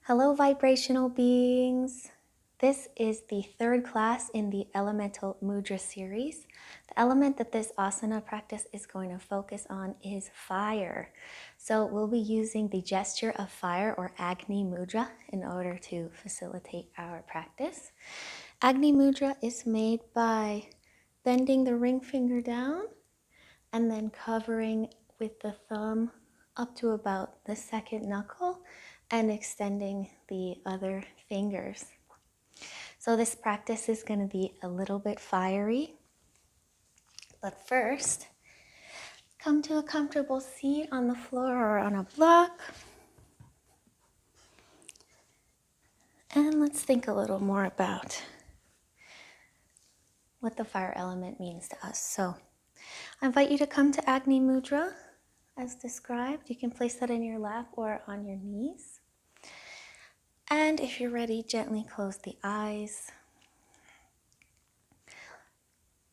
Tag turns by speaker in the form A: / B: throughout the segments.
A: Hello, vibrational beings. This is the third class in the elemental mudra series. The element that this asana practice is going to focus on is fire. So we'll be using the gesture of fire or agni mudra in order to facilitate our practice. Agni mudra is made by bending the ring finger down and then covering with the thumb up to about the second knuckle and extending the other fingers. So this practice is going to be a little bit fiery, but first, come to a comfortable seat on the floor or on a block. And let's think a little more about what the fire element means to us. So I invite you to come to Agni Mudra as described. You can place that in your lap or on your knees. And if you're ready, gently close the eyes.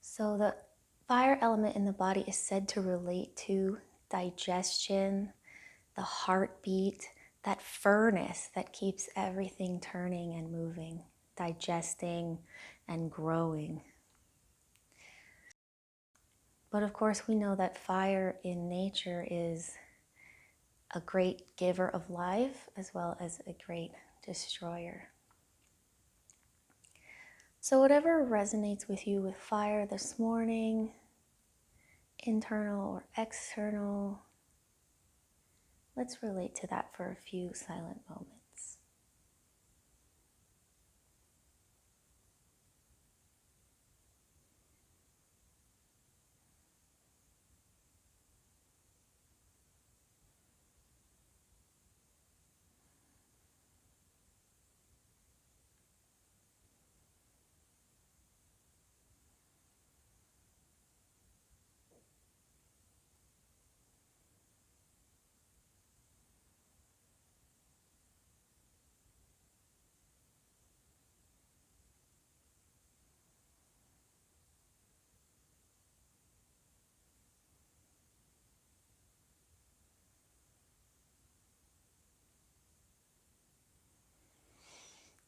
A: So the fire element in the body is said to relate to digestion, the heartbeat, that furnace that keeps everything turning and moving, digesting and growing. But of course, we know that fire in nature is a great giver of life as well as a great destroyer. So whatever resonates with you with fire this morning, internal or external, let's relate to that for a few silent moments.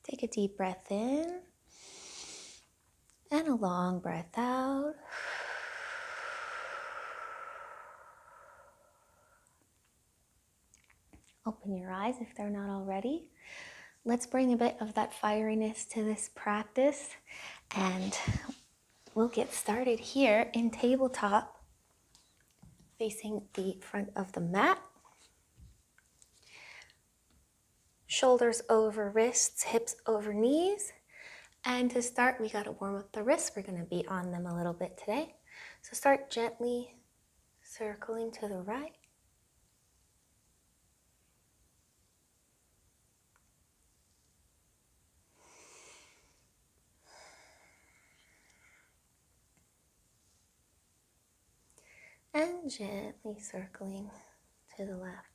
A: Take a deep breath in and a long breath out. Open your eyes if they're not already. Let's bring a bit of that fieriness to this practice, and we'll get started here in tabletop, facing the front of the mat. Shoulders over wrists, hips over knees. And to start, we got to warm up the wrists. We're going to be on them a little bit today. So start gently circling to the right. And gently circling to the left.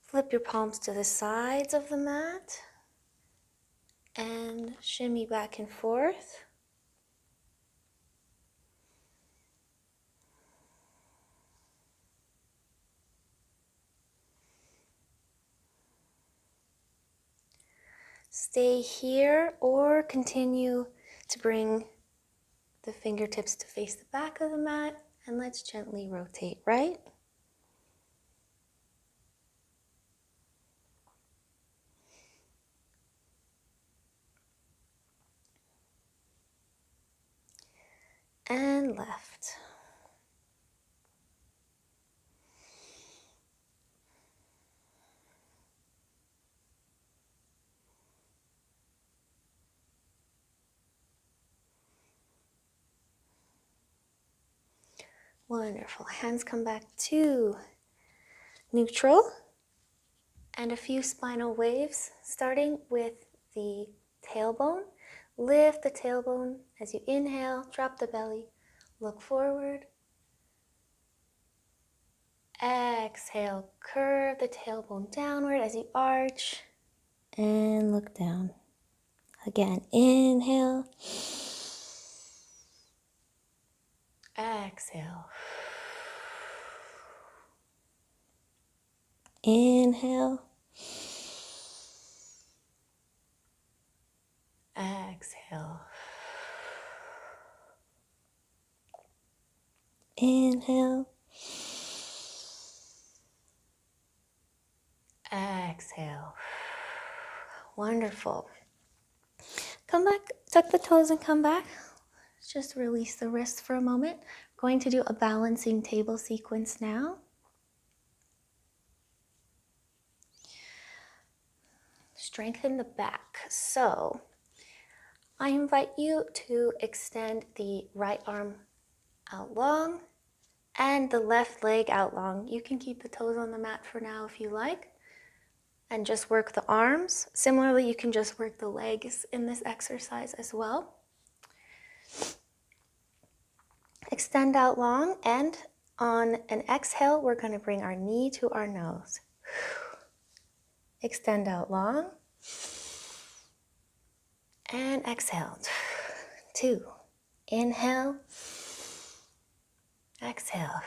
A: Flip your palms to the sides of the mat and shimmy back and forth. Stay here or continue to bring the fingertips to face the back of the mat, and let's gently rotate right. And left. Wonderful. Hands come back to neutral. And a few spinal waves, starting with the tailbone. Lift the tailbone as you inhale, drop the belly, look forward. Exhale, curve the tailbone downward as you arch and look down. Again, inhale. Exhale. Inhale. Exhale. Inhale. Exhale. Wonderful. Come back, tuck the toes and come back. Just release the wrists for a moment. We're going to do a balancing table sequence now. Strengthen the back. So I invite you to extend the right arm out long and the left leg out long. You can keep the toes on the mat for now if you like, and just work the arms. Similarly, you can just work the legs in this exercise as well. Extend out long, and on an exhale, we're going to bring our knee to our nose. Extend out long, and exhale. 2. Inhale, exhale.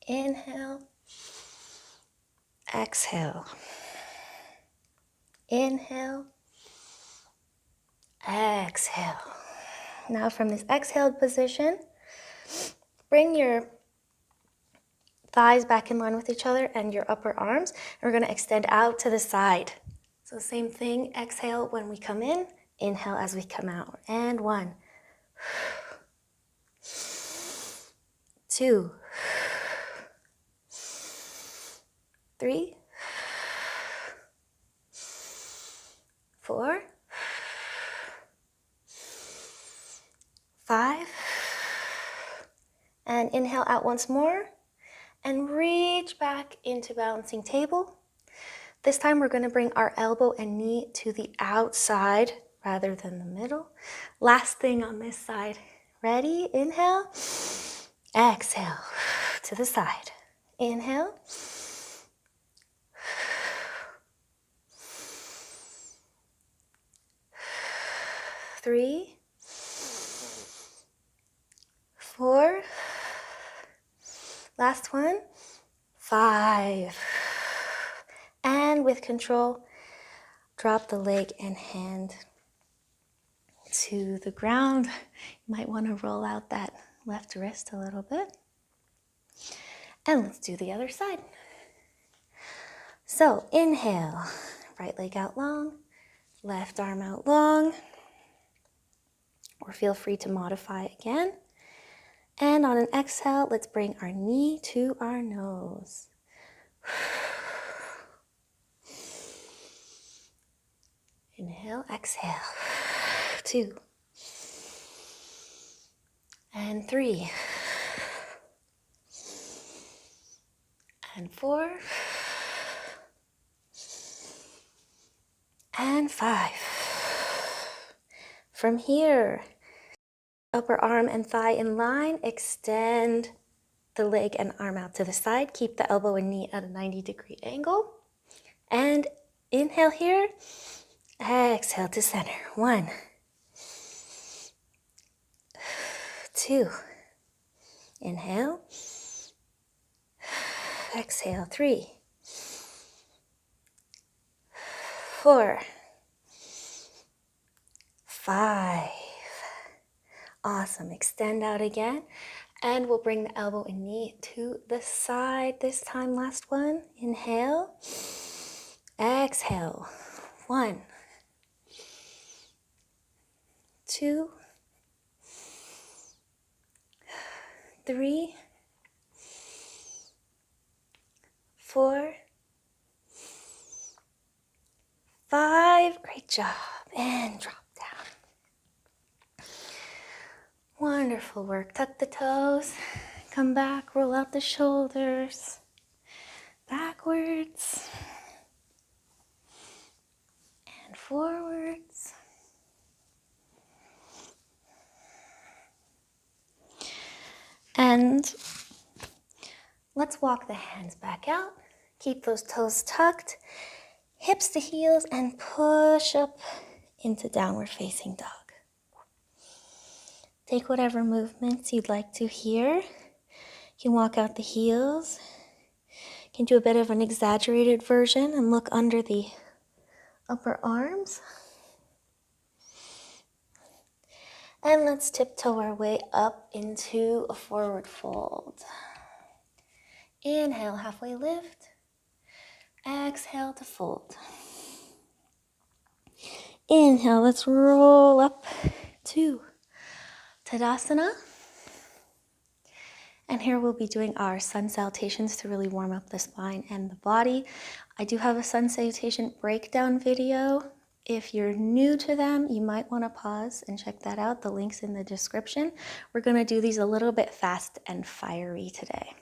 A: Inhale, exhale. Inhale, exhale. Now from this exhaled position, bring your thighs back in line with each other and your upper arms. And we're going to extend out to the side. So same thing, exhale when we come in, inhale as we come out. And 1, 2, 3, 4, 5, and inhale out once more, and reach back into balancing table. This time we're going to bring our elbow and knee to the outside rather than the middle. Last thing on this side. Ready? Inhale, exhale, to the side. Inhale, 3, 4, last one, 5. And with control, drop the leg and hand to the ground. You might want to roll out that left wrist a little bit. And let's do the other side. So inhale, right leg out long, left arm out long, or feel free to modify again. And on an exhale, let's bring our knee to our nose. Inhale, exhale. 2. And 3. And 4. And 5. From here, upper arm and thigh in line, extend the leg and arm out to the side. Keep the elbow and knee at a 90-degree angle. And inhale here, exhale to center. 1, 2. Inhale. Exhale. 3, 4, 5. Awesome. Extend out again. And we'll bring the elbow and knee to the side this time. Last one. Inhale. Exhale. 1, 2, 3, 4, 5. Great job. And drop down. Wonderful work. Tuck the toes. Come back. Roll out the shoulders. Backwards. And forwards. And Let's walk the hands back out. Keep those toes tucked, hips to heels, and push up into downward facing dog. Take whatever movements you'd like to here. You can walk out the heels. You can do a bit of an exaggerated version and look under the upper arms. And let's tiptoe our way up into a forward fold. Inhale, halfway lift. Exhale to fold. Inhale, let's roll up to Tadasana. And here we'll be doing our sun salutations to really warm up the spine and the body. I do have a sun salutation breakdown video. If you're new to them, you might want to pause and check that out. The link's in the description. We're going to do these a little bit fast and fiery today.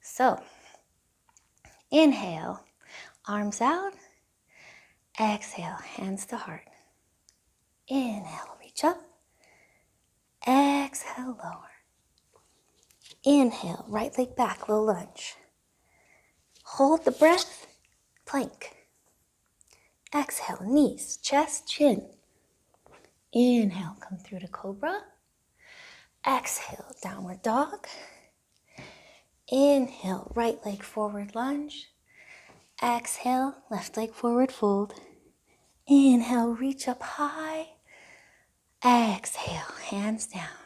A: So, inhale, arms out. Exhale, hands to heart. Inhale, reach up. Exhale, lower. Inhale, right leg back, low lunge. Hold the breath, plank. Exhale, knees, chest, chin. Inhale, come through to cobra. Exhale, downward dog. Inhale, right leg forward lunge. Exhale, left leg forward fold. Inhale, reach up high. Exhale, hands down.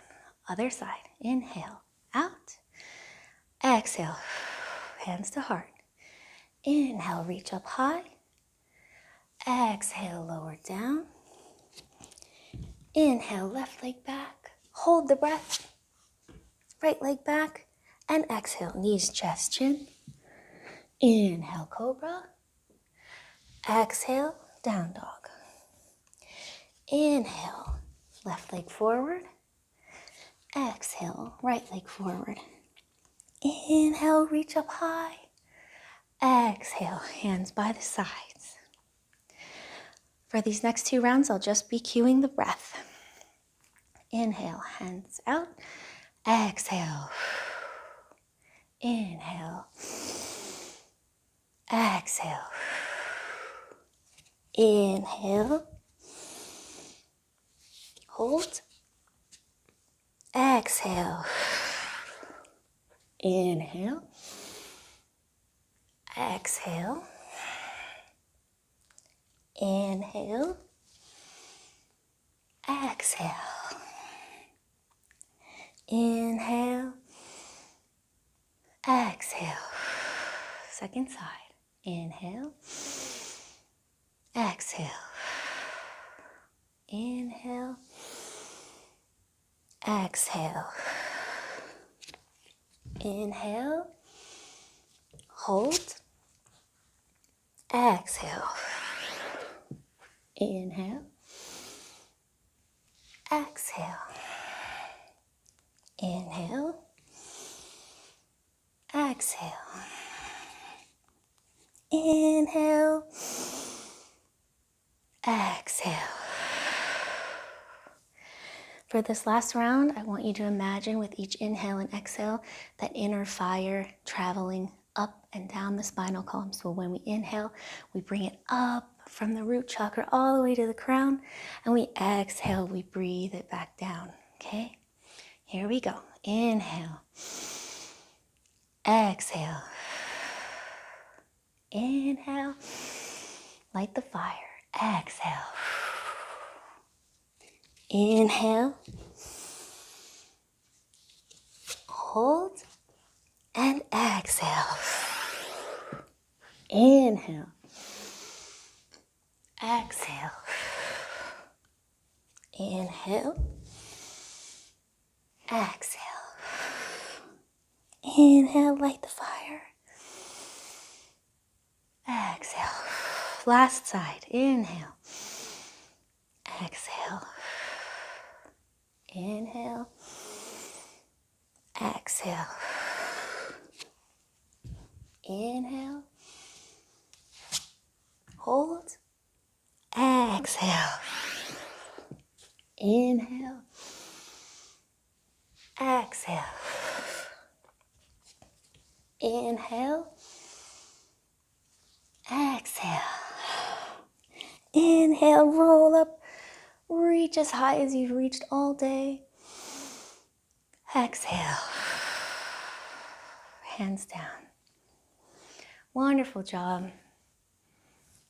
A: Other side. Inhale, out. Exhale, hands to heart. Inhale, reach up high. Exhale, lower down. Inhale, left leg back. Hold the breath. Right leg back. And exhale, knees, chest, chin. Inhale, cobra. Exhale, down dog. Inhale, left leg forward. Exhale, right leg forward. Inhale, reach up high. Exhale, hands by the sides. For these next 2 rounds, I'll just be cueing the breath. Inhale, hands out. Exhale. Inhale. Exhale. Inhale. Hold. Exhale. Inhale. Exhale. Inhale. Exhale. Inhale. Exhale. Second side. Inhale. Exhale. Inhale. Exhale. Inhale. Hold. Exhale. Inhale. Exhale. Inhale. Exhale. Inhale. Exhale. For this last round, I want you to imagine with each inhale and exhale that inner fire traveling up and down the spinal column. So when we inhale, we bring it up from the root chakra all the way to the crown, and we exhale, we breathe it back down, okay? Here we go. Inhale. Exhale. Inhale. Light the fire. Exhale. Inhale. Hold. And exhale. Inhale. Exhale. Inhale. Exhale. Inhale, light the fire. Exhale. Last side. Inhale. Exhale. Inhale. Exhale. Inhale. Hold. Exhale. Inhale. Exhale. Inhale. Exhale. Inhale, roll up. Reach as high as you've reached all day. Exhale. Hands down. Wonderful job.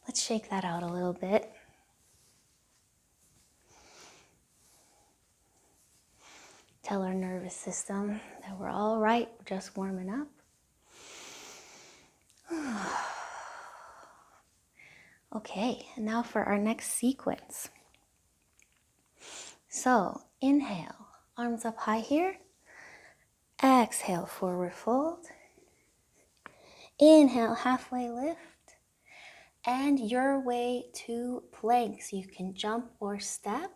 A: Let's shake that out a little bit. Tell our nervous system that we're all right, we're just warming up. Okay, and now for our next sequence. So, inhale, arms up high here. Exhale, forward fold. Inhale, halfway lift. And your way to planks. You can jump or step.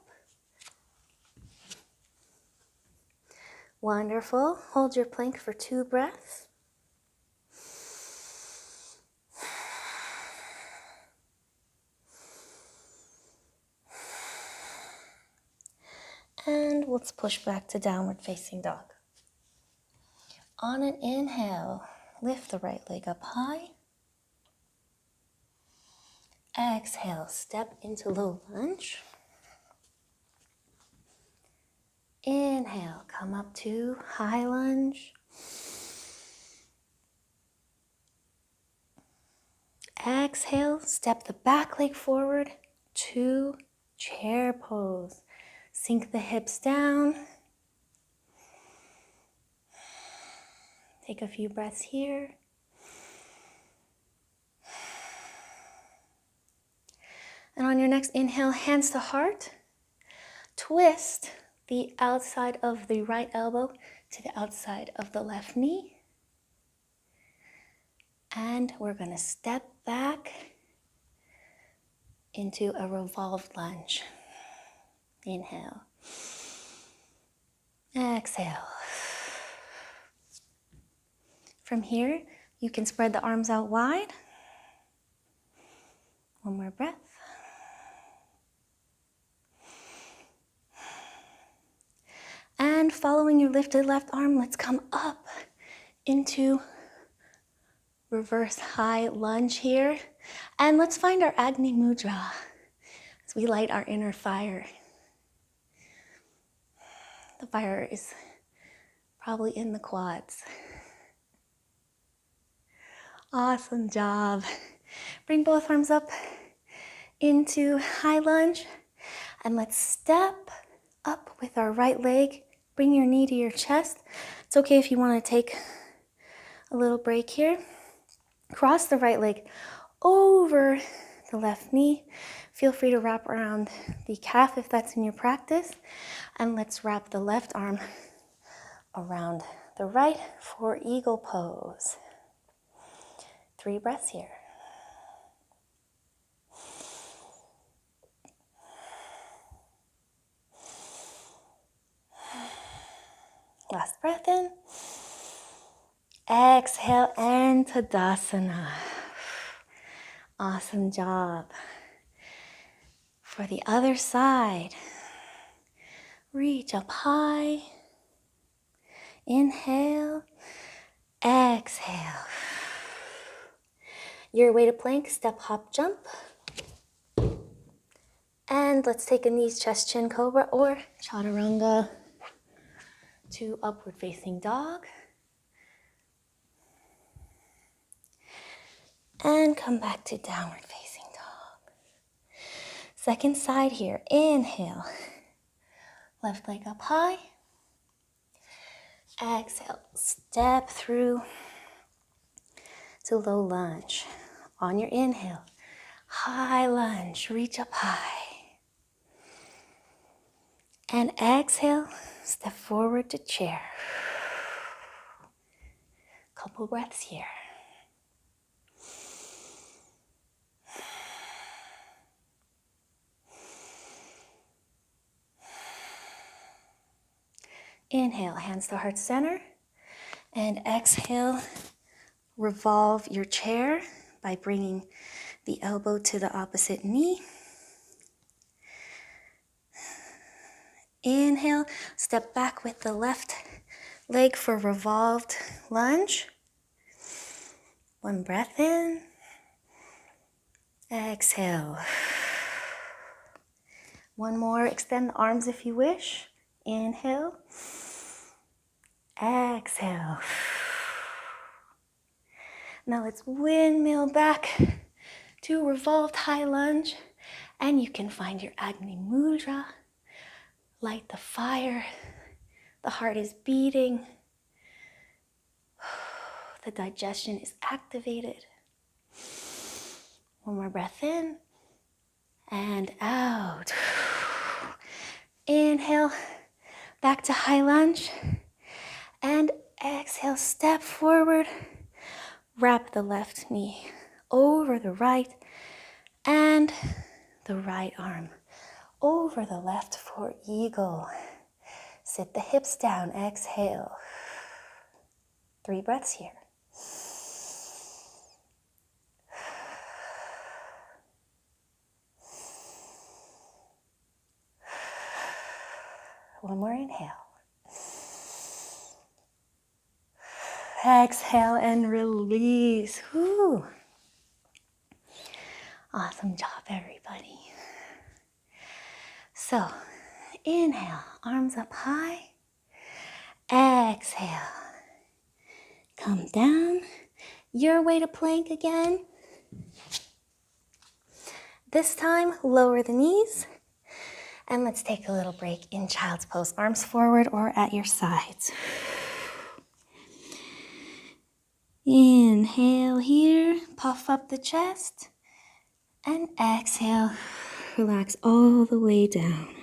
A: Wonderful. Hold your plank for 2 breaths. And let's push back to downward facing dog. On an inhale, lift the right leg up high. Exhale, step into low lunge. Inhale, come up to high lunge. Exhale, step the back leg forward to chair pose. Sink the hips down. Take a few breaths here. And on your next inhale, hands to heart. Twist the outside of the right elbow to the outside of the left knee. And we're going to step back into a revolved lunge. Inhale. Exhale. From here, you can spread the arms out wide. One more breath. And following your lifted left arm, let's come up into reverse high lunge here. And let's find our agni mudra as we light our inner fire. The fire is probably in the quads. Awesome job. Bring both arms up into high lunge. And let's step up with our right leg. Bring your knee to your chest. It's okay if you want to take a little break here. Cross the right leg over the left knee. Feel free to wrap around the calf if that's in your practice. And let's wrap the left arm around the right for eagle pose. 3 breaths here. Last breath in. Exhale and Tadasana. Awesome job. For the other side, reach up high. Inhale. Exhale. Your way to plank, step, hop, jump. And let's take a knees, chest, chin, cobra or chaturanga to upward facing dog. And come back to downward facing dog. Second side here. Inhale. Left leg up high. Exhale. Step through to low lunge. On your inhale, high lunge. Reach up high. And exhale. Step forward to chair. Couple breaths here. Inhale, hands to heart center. And exhale, revolve your chair by bringing the elbow to the opposite knee. Inhale, step back with the left leg for revolved lunge. One breath in. Exhale. One more. Extend the arms if you wish. Inhale. Exhale. Now let's windmill back to revolved high lunge. And you can find your agni mudra. Light the fire. The heart is beating. The digestion is activated. One more breath in and out. Inhale, back to high lunge. And exhale, step forward. Wrap the left knee over the right and the right arm over the left for eagle. Sit the hips down, exhale. 3 breaths here. One more inhale. Exhale and release. Whew. Awesome job, everybody. So, inhale, arms up high. Exhale. Come down. Your way to plank again. This time, lower the knees. And let's take a little break in child's pose. Arms forward or at your sides. Inhale here, puff up the chest. And exhale, relax all the way down.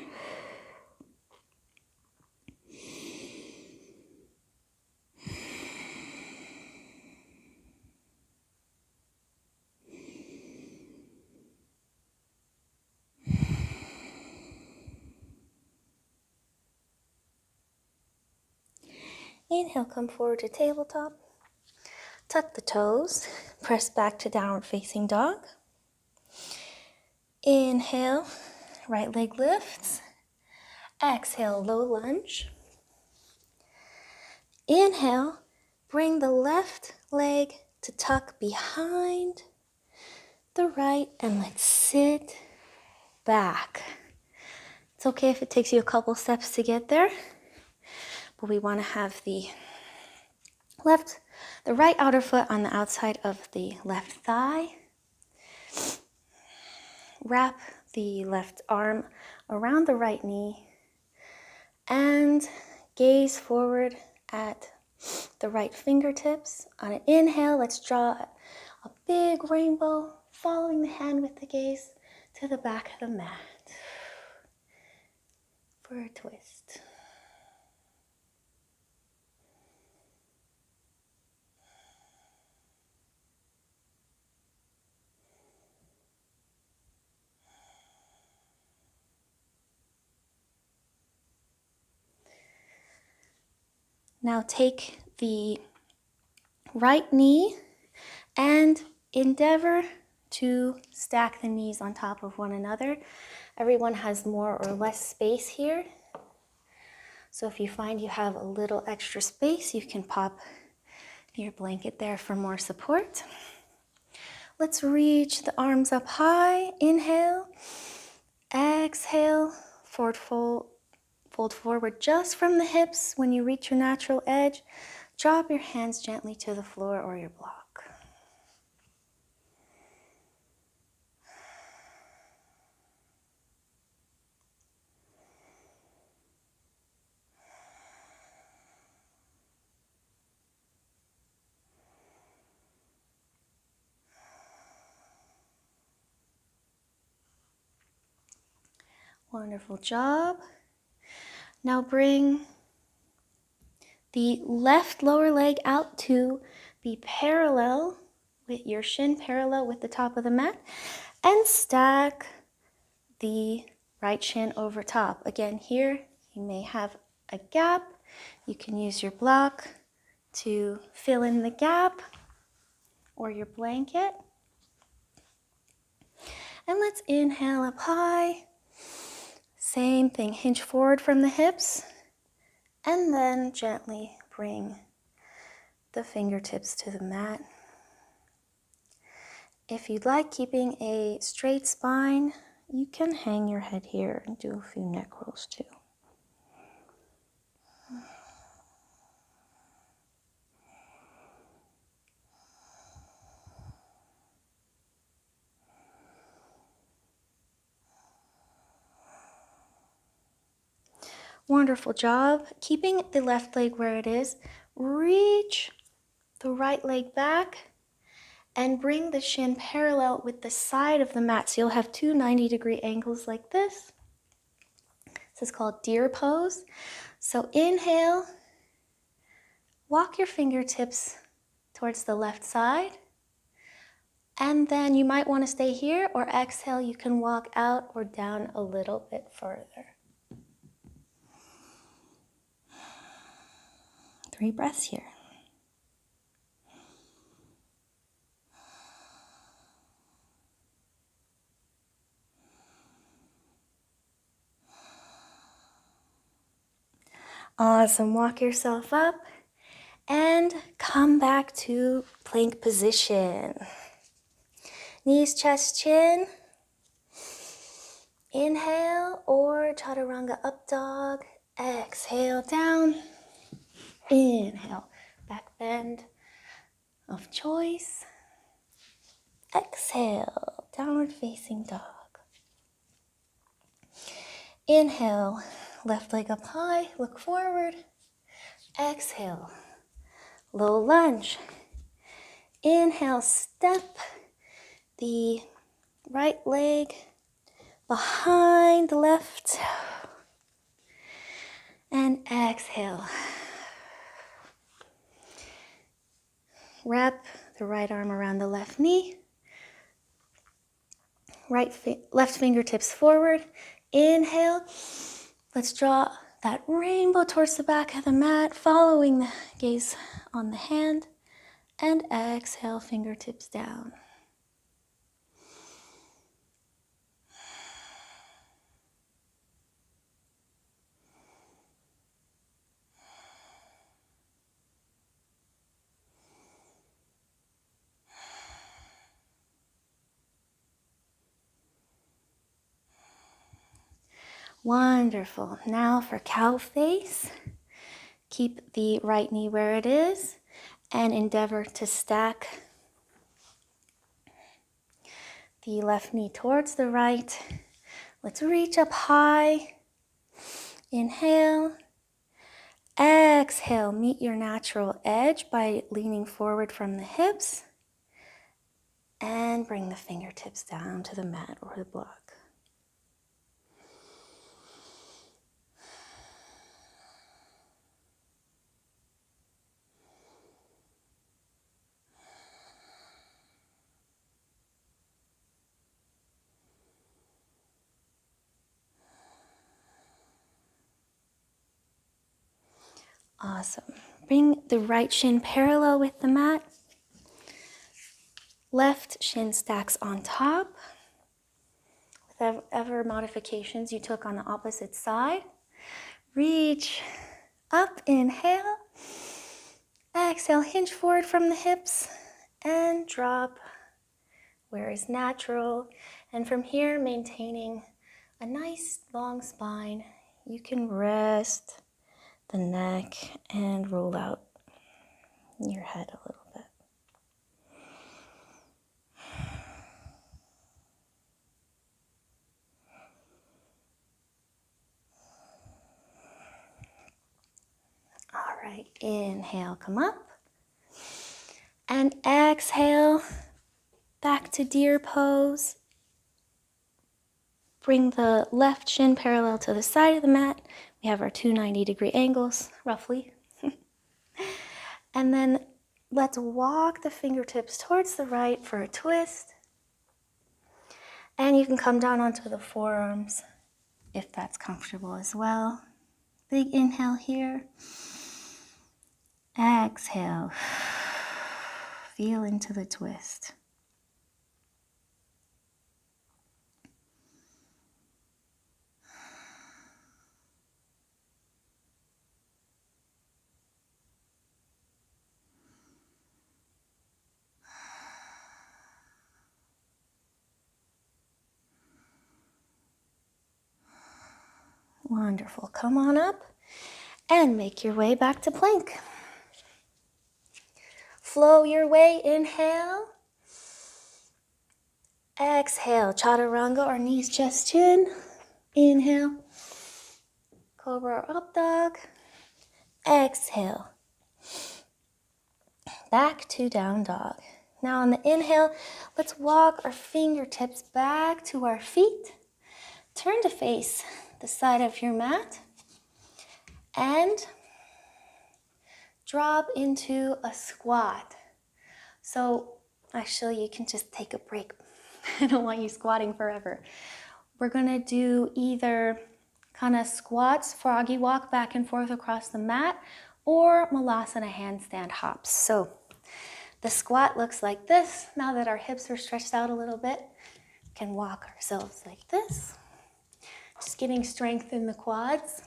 A: Inhale, come forward to tabletop. Tuck the toes, press back to downward facing dog. Inhale, right leg lifts. Exhale, low lunge. Inhale, bring the left leg to tuck behind the right and let's sit back. It's okay if it takes you a couple steps to get there, but we want to have the right outer foot on the outside of the left thigh. Wrap the left arm around the right knee and gaze forward at the right fingertips. On an inhale, let's draw a big rainbow, following the hand with the gaze to the back of the mat for a twist. Now take the right knee and endeavor to stack the knees on top of one another. Everyone has more or less space here. So if you find you have a little extra space, you can pop your blanket there for more support. Let's reach the arms up high. Inhale. Exhale. Forward fold forward just from the hips. When you reach your natural edge, drop your hands gently to the floor or your block. Wonderful job. Now bring the left lower leg out to be parallel with your shin, parallel with the top of the mat, and stack the right shin over top. Again, here you may have a gap. You can use your block to fill in the gap or your blanket. And let's inhale up high. Same thing, hinge forward from the hips, and then gently bring the fingertips to the mat If you'd like, keeping a straight spine, you can hang your head here and do a few neck rolls too. Wonderful job. Keeping the left leg where it is, reach the right leg back and bring the shin parallel with the side of the mat. So you'll have two 90-degree angles like this. This is called deer pose. So inhale, walk your fingertips towards the left side. And then you might want to stay here, or exhale, you can walk out or down a little bit further. 3 breaths here. Awesome. Walk yourself up and come back to plank position. Knees, chest, chin. Inhale, or chaturanga up dog. Exhale, down. Inhale, back bend of choice. Exhale, downward facing dog. Inhale, left leg up high, look forward. Exhale, low lunge. Inhale, step the right leg behind the left. And exhale. Wrap the right arm around the left knee. Left fingertips forward. Inhale. Let's draw that rainbow towards the back of the mat, following the gaze on the hand. And exhale, fingertips down. Wonderful. Now for cow face. Keep the right knee where it is and endeavor to stack the left knee towards the right. Let's reach up high. Inhale. Exhale. Meet your natural edge by leaning forward from the hips. And bring the fingertips down to the mat or the block. Awesome. Bring the right shin parallel with the mat. Left shin stacks on top. With whatever modifications you took on the opposite side. Reach up, inhale. Exhale, hinge forward from the hips and drop where is natural. And from here, maintaining a nice long spine, you can rest the neck and roll out your head a little bit. All right, inhale, come up. And exhale, back to deer pose. Bring the left shin parallel to the side of the mat. We have our two 90-degree angles, roughly. And then let's walk the fingertips towards the right for a twist. And you can come down onto the forearms if that's comfortable as well. Big inhale here. Exhale. Feel into the twist. Wonderful. Come on up and make your way back to plank. Flow your way, inhale. Exhale, chaturanga or knees, chest, chin. Inhale, cobra or up dog. Exhale, back to down dog. Now on the inhale, let's walk our fingertips back to our feet. Turn to face the side of your mat and drop into a squat. So actually you can just take a break. I don't want you squatting forever. We're gonna do either kind of squats, froggy walk back and forth across the mat, or malasana handstand hops. So the squat looks like this. Now that our hips are stretched out a little bit, we can walk ourselves like this. Just getting strength in the quads.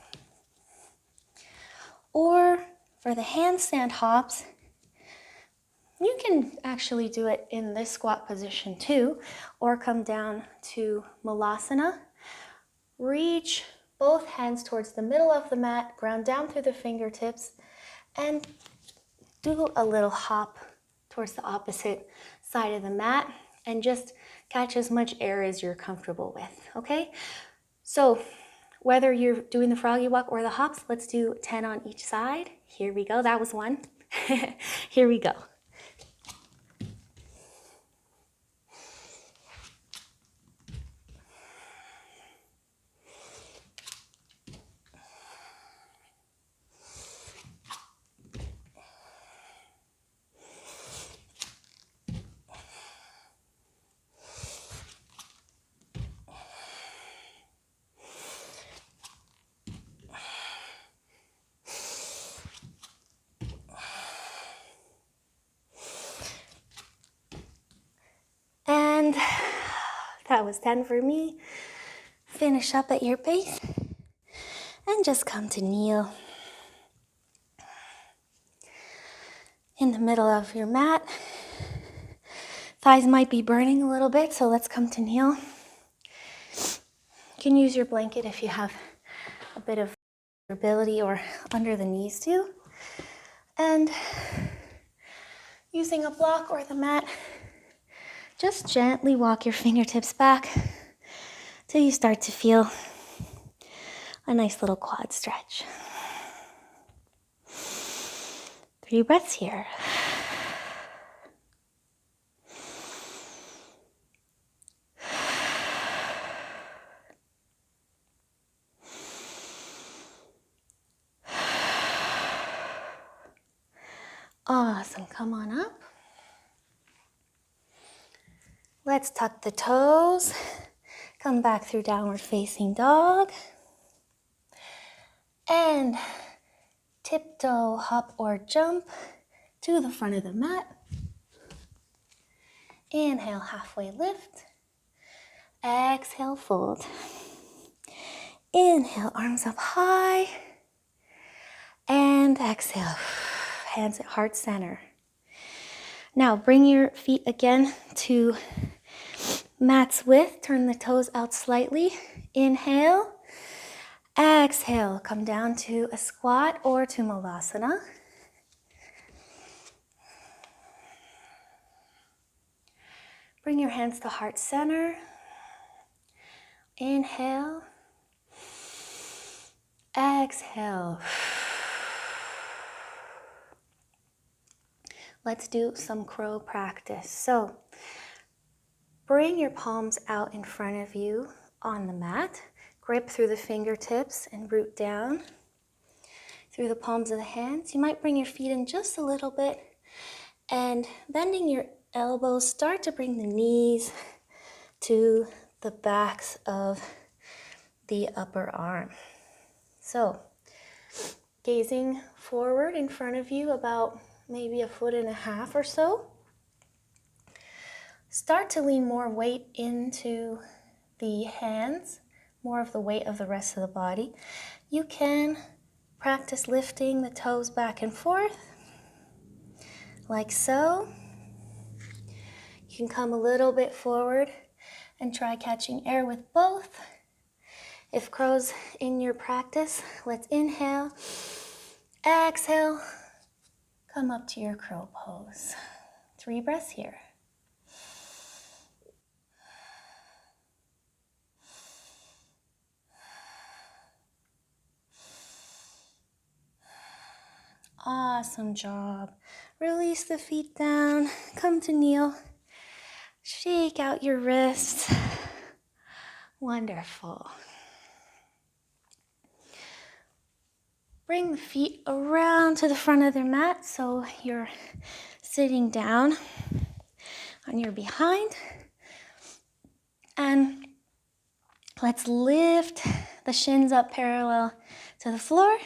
A: Or for the handstand hops, you can actually do it in this squat position too, or come down to malasana. Reach both hands towards the middle of the mat, ground down through the fingertips, and do a little hop towards the opposite side of the mat, and just catch as much air as you're comfortable with, okay? So whether you're doing the froggy walk or the hops, let's do 10 on each side. Here we go, that was one. Here we go. And that was 10 for me. Finish up at your base and just come to kneel in the middle of your mat. Thighs might be burning a little bit, so let's come to kneel. You can use your blanket if you have a bit of ability, or under the knees too. And using a block or the mat, just gently walk your fingertips back till you start to feel a nice little quad stretch. 3 breaths here. Awesome, come on up. Let's tuck the toes. Come back through downward facing dog. And tiptoe, hop or jump to the front of the mat. Inhale, halfway lift. Exhale, fold. Inhale, arms up high. And exhale, hands at heart center. Now bring your feet again to mat's width. Turn the toes out slightly. Inhale. Exhale, come down to a squat or to malasana. Bring your hands to heart center. Inhale. Exhale. Let's do some crow practice. So bring your palms out in front of you on the mat. Grip through the fingertips and root down through the palms of the hands. You might bring your feet in just a little bit, and bending your elbows, start to bring the knees to the backs of the upper arm. So gazing forward in front of you about maybe 1.5 feet or so. Start to lean more weight into the hands, more of the weight of the rest of the body. You can practice lifting the toes back and forth, like so. You can come a little bit forward and try catching air with both. If crow's in your practice, let's inhale, exhale, come up to your crow pose. 3 breaths here. Awesome job. Release the feet down, come to kneel. Shake out your wrists. Wonderful. Bring the feet around to the front of the mat so you're sitting down on your behind. And let's lift the shins up parallel to the floor.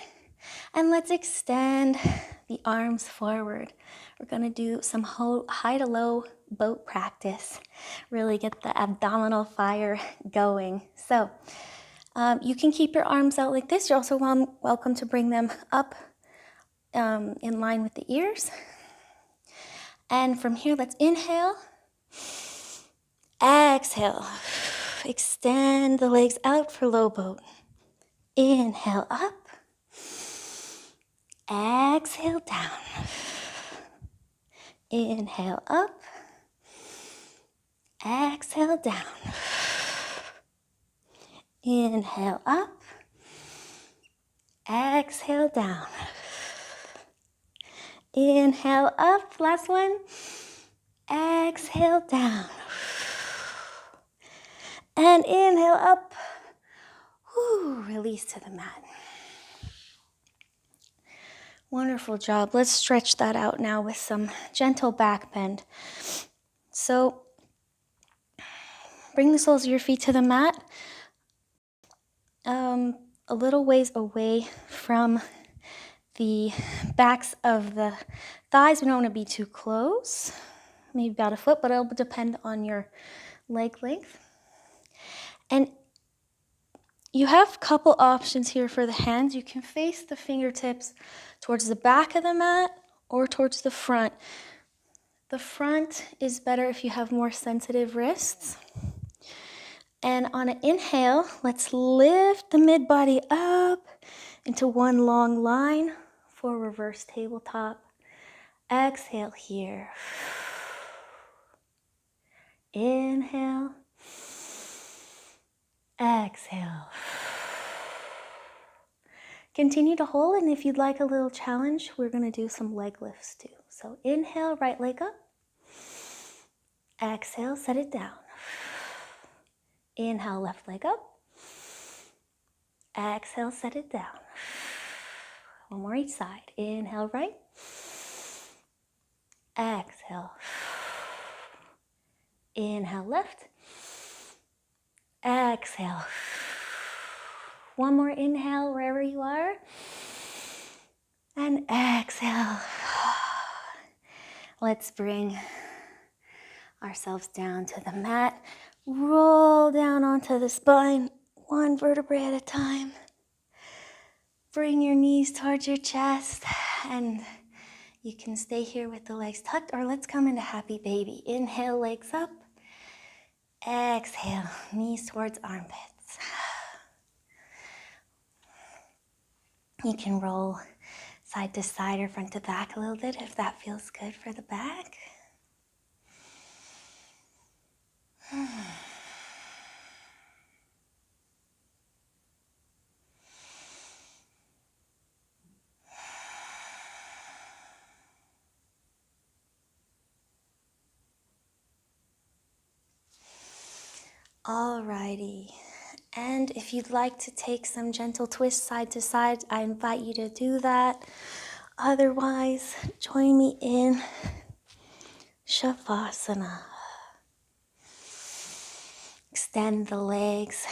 A: And let's extend the arms forward. We're gonna do some high to low boat practice. Really get the abdominal fire going. So you can keep your arms out like this. You're also welcome to bring them up in line with the ears. And from here, let's inhale. Exhale. Extend the legs out for low boat. Inhale up. Exhale down. Inhale up. Exhale down. Inhale up. Exhale down. Inhale up. Last one. Exhale down. And inhale up. Release to the mat. Wonderful job. Let's stretch that out now with some gentle back bend. So bring the soles of your feet to the mat. A little ways away from the backs of the thighs. We don't want to be too close. Maybe about a foot, but it'll depend on your leg length. And you have a couple options here for the hands. You can face the fingertips towards the back of the mat or towards the front. The front is better if you have more sensitive wrists. And on an inhale, let's lift the mid-body up into one long line for reverse tabletop. Exhale here. Inhale. Exhale. Continue to hold, and if you'd like a little challenge, we're going to do some leg lifts too. So inhale, right leg up. Exhale, set it down. Inhale, left leg up. Exhale, set it down. One more each side. Inhale, right. Exhale. Inhale, left. Exhale. One more inhale wherever you are. And exhale. Let's bring ourselves down to the mat. Roll down onto the spine, one vertebrae at a time. Bring your knees towards your chest, and you can stay here with the legs tucked, or let's come into happy baby. Inhale, legs up. Exhale, knees towards armpits. You can roll side to side or front to back a little bit if that feels good for the back. Alrighty, and if you'd like to take some gentle twists side to side, I invite you to do that. Otherwise, join me in Savasana. Extend the legs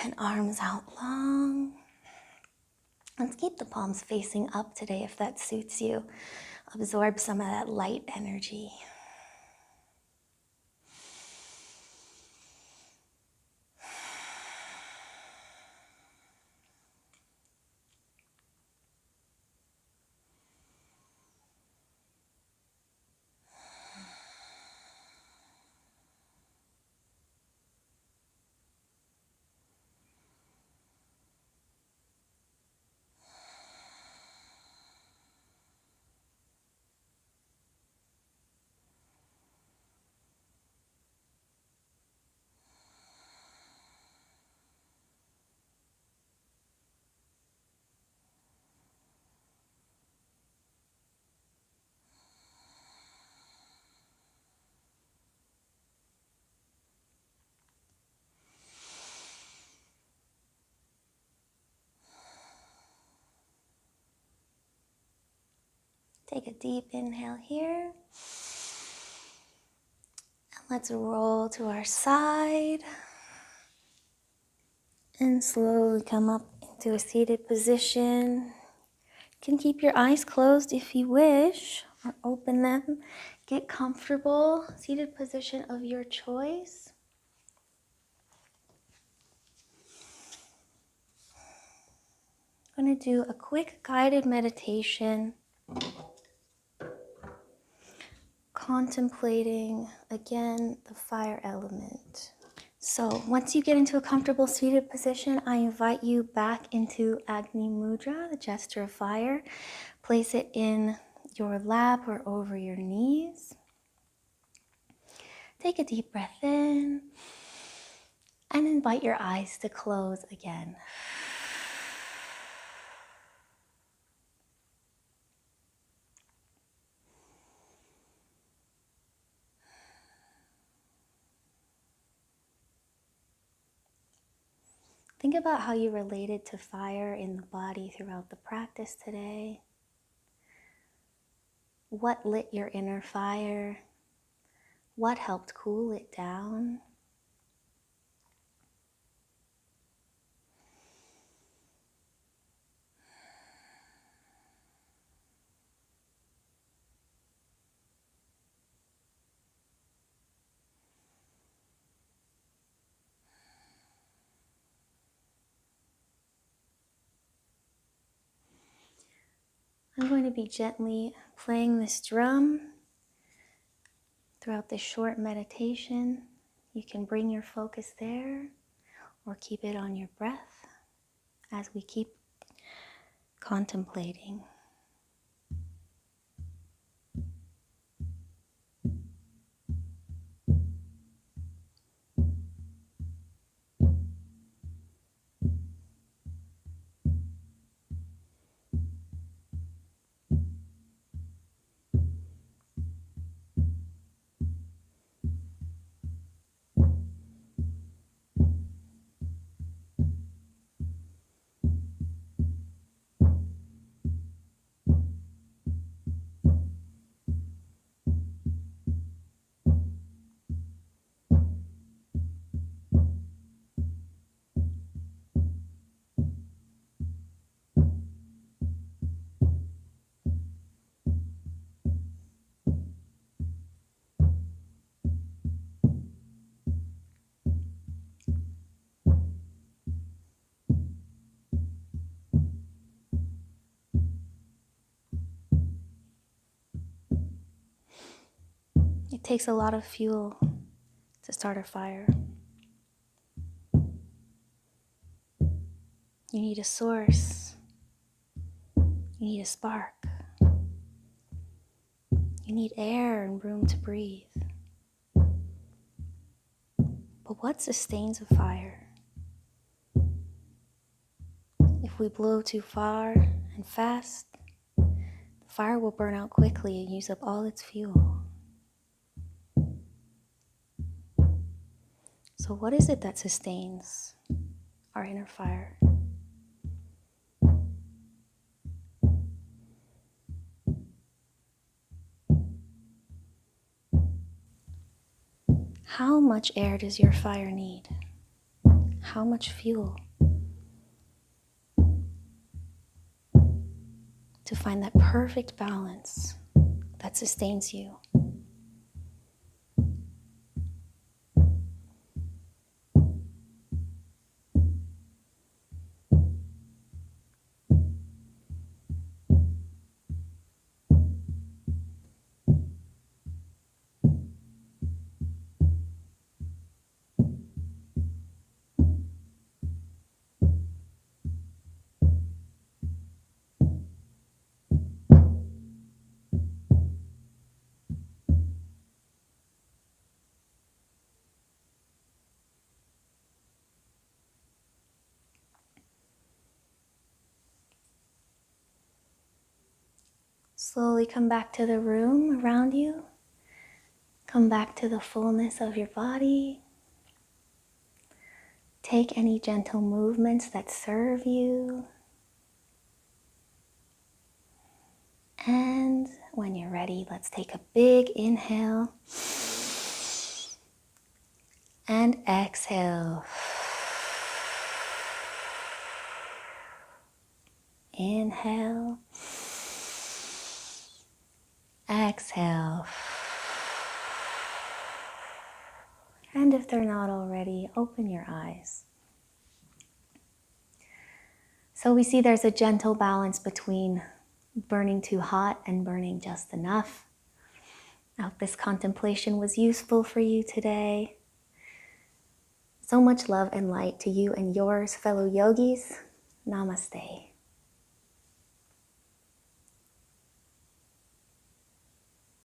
A: and arms out long. Let's keep the palms facing up today if that suits you. Absorb some of that light energy. Take a deep inhale here. And let's roll to our side. And slowly come up into a seated position. You can keep your eyes closed if you wish, or open them. Get comfortable, seated position of your choice. I'm going to do a quick guided meditation, contemplating, again, the fire element. So once you get into a comfortable seated position, I invite you back into Agni mudra, the gesture of fire. Place it in your lap or over your knees. Take a deep breath in and invite your eyes to close again. Think about how you related to fire in the body throughout the practice today. What lit your inner fire? What helped cool it down? I'm going to be gently playing this drum throughout this short meditation. You can bring your focus there or keep it on your breath as we keep contemplating. It takes a lot of fuel to start a fire. You need a source. You need a spark. You need air and room to breathe. But what sustains a fire? If we blow too far and fast, the fire will burn out quickly and use up all its fuel. So what is it that sustains our inner fire? How much air does your fire need? How much fuel? To find that perfect balance that sustains you. Slowly come back to the room around you. Come back to the fullness of your body. Take any gentle movements that serve you. And when you're ready, let's take a big inhale and exhale. Inhale, exhale. And if they're not already, open your eyes. So we see there's a gentle balance between burning too hot and burning just enough. I hope this contemplation was useful for you today. So much love and light to you and yours, fellow yogis. Namaste.